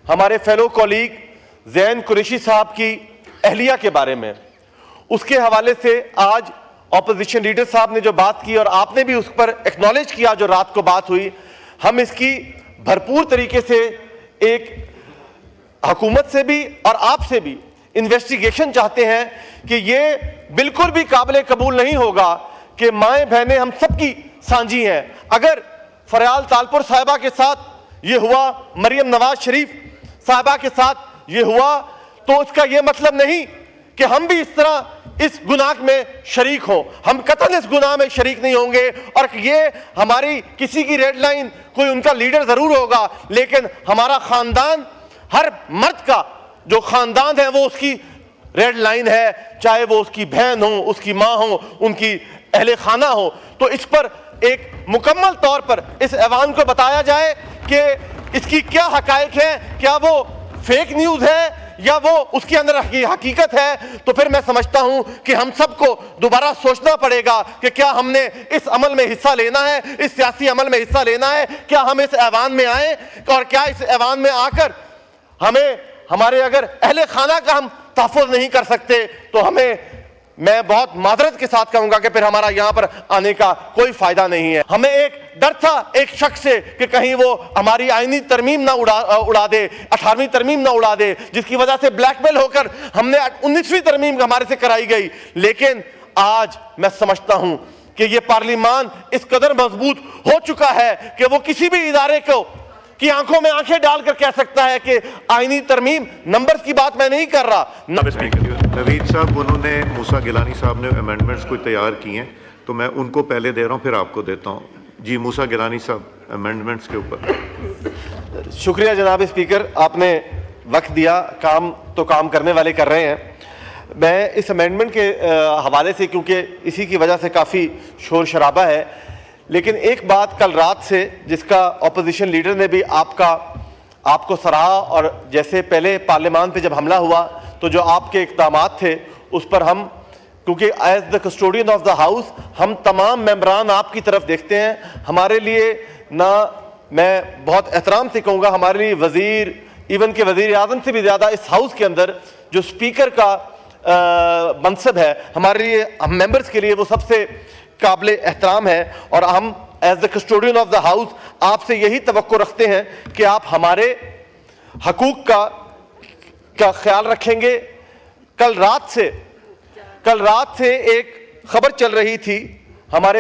हमारे fellow colleague ज़ैन कुरैशी साहब की अहलिया के बारे में, उसके हवाले से आज ऑपोजिशन लीडर साहब ने जो बात की और आपने भी उस पर एक्नॉलेज किया, जो रात को बात हुई, हम इसकी भरपूर तरीके से एक हुकूमत से भी और आपसे भी इन्वेस्टिगेशन चाहते हैं कि ये बिल्कुल भी काबिल कबूल नहीं होगा कि माएँ बहनें हम सबकी सांझी हैं। अगर फरयाल तालपुर साहिबा के साथ ये हुआ, मरियम नवाज शरीफ साहिबा के साथ ये हुआ, तो इसका ये मतलब नहीं कि हम भी इस तरह इस गुनाह में शरीक हों। हम कतई इस गुनाह में शरीक नहीं होंगे और ये हमारी किसी की रेड लाइन, कोई उनका लीडर जरूर होगा, लेकिन हमारा खानदान, हर मर्द का जो खानदान है वो उसकी रेड लाइन है, चाहे वो उसकी बहन हो, उसकी माँ हो, उनकी अहले खाना हो। तो इस पर एक मुकम्मल तौर पर इस ऐवान को बताया जाए कि इसकी क्या हकायक है, क्या वो फेक न्यूज़ है या वो उसके अंदर हकीकत है। तो फिर मैं समझता हूं कि हम सबको दोबारा सोचना पड़ेगा कि क्या हमने इस अमल में हिस्सा लेना है, इस सियासी अमल में हिस्सा लेना है, क्या हम इस ऐवान में आए और क्या इस ऐवान में आकर हमें हमारे अगर अहले खाना का हम तहफ़्फ़ुज़ नहीं कर सकते तो हमें, मैं बहुत मादरत के साथ कहूंगा कि फिर हमारा यहां पर आने का कोई फायदा नहीं है। हमें एक डर था एक शख्स से कि कहीं वो हमारी आईनी तरमीम ना उड़ा दे, 18वीं तरमीम ना उड़ा दे, जिसकी वजह से ब्लैकमेल होकर हमने 19वीं तरमीम हमारे से कराई गई। लेकिन आज मैं समझता हूं कि ये पार्लिमान इस कदर मजबूत हो चुका है कि वो किसी भी इदारे को की आंखों में आंखें डालकर कह सकता है कि आईनी तरमीम, नंबर्स की बात मैं नहीं कर रहा। नवीद साहब, उन्होंने मूसा गिलानी साहब ने अमेंडमेंट्स कोई तैयार किए हैं, तो मैं उनको पहले दे रहा हूं, फिर आपको देता हूं। जी, मूसा गिलानी साहब, अमेंडमेंट्स के ऊपर। शुक्रिया जनाब स्पीकर, आपने वक्त दिया। काम तो काम करने वाले कर रहे हैं। मैं इस अमेंडमेंट के हवाले से, क्योंकि इसी की वजह से काफ़ी शोर शराबा है, लेकिन एक बात कल रात से जिसका अपोजिशन लीडर ने भी आपको सराहा, और जैसे पहले पार्लियामान पे जब हमला हुआ तो जो आपके इक़दामात थे उस पर हम, क्योंकि as the custodian of the house हम तमाम मेंबरान आपकी तरफ देखते हैं। हमारे लिए ना, मैं बहुत एहतराम से कहूँगा, हमारे लिए वज़ीर, इवन के वज़ीर आज़म से भी ज़्यादा इस हाउस के अंदर जो स्पीकर का मनसब है, हमारे लिए, हम मेंबर्स के लिए वो सबसे काबिल एहतराम है। और हम as the custodian of the house आपसे यही तवक्को रखते हैं कि आप हमारे हकूक़ का ख्याल रखेंगे। कल रात से एक खबर चल रही थी हमारे